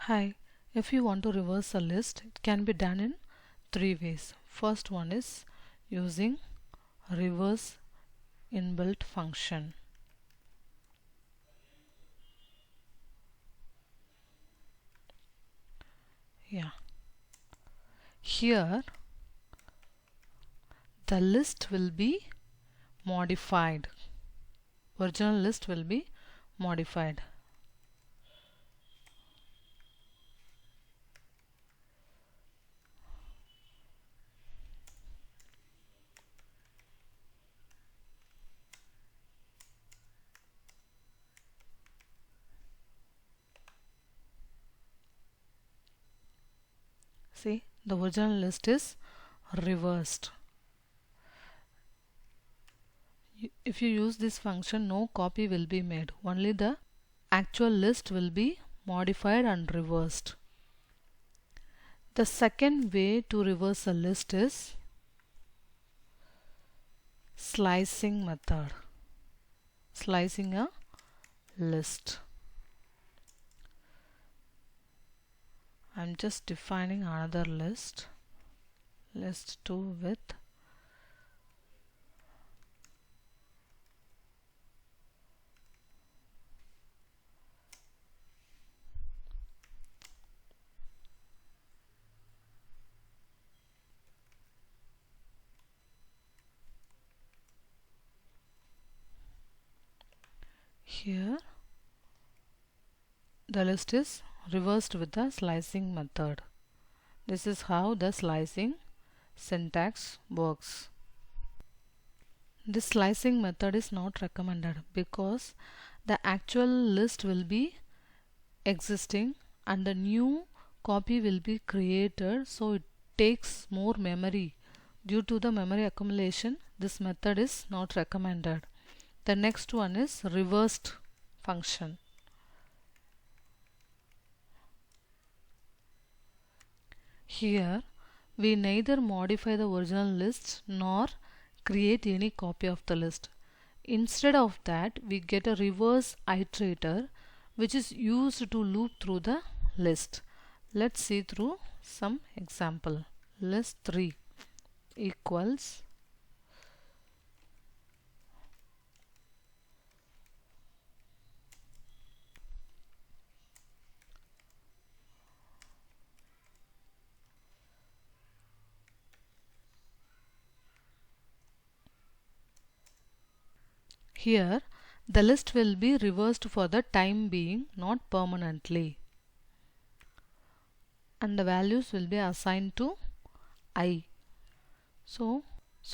Hi, if you want to reverse a list, it can be done in three ways. First one is using reverse inbuilt function. Yeah. Here the list will be modified. Original list will be modified. See, the original list is reversed. If you use this function, no copy will be made. Only the actual list will be modified and reversed. The second way to reverse a list is slicing method. Slicing a list. I'm just defining another list. List 2 with here the list is reversed with the slicing method. This is how the slicing syntax works. This slicing method is not recommended because the actual list will be existing and a new copy will be created, so it takes more memory. Due to the memory accumulation, this method is not recommended. The next one is reversed function. Here we neither modify the original list nor create any copy of the list. Instead of that, we get a reverse iterator which is used to loop through the list. Let's see through some example. List 3 equals here the list will be reversed for the time being, not permanently, and the values will be assigned to I. So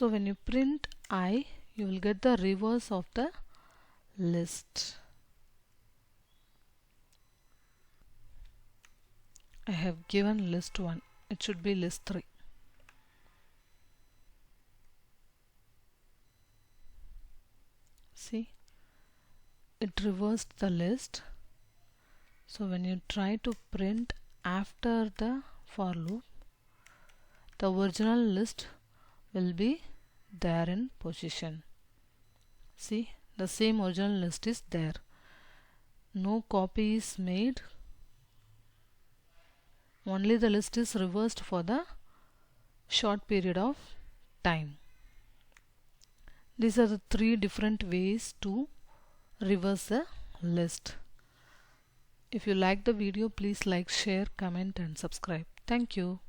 when you print I, you will get the reverse of the list. I have given list 1. It should be list 3. See, it reversed the list. So when you try to print after the for loop, the original list will be there in position. See, the same original list is there. No copy is made. Only the list is reversed for the short period of time. These are the three different ways to reverse a list. If you like the video, please like, share, comment and subscribe. Thank you.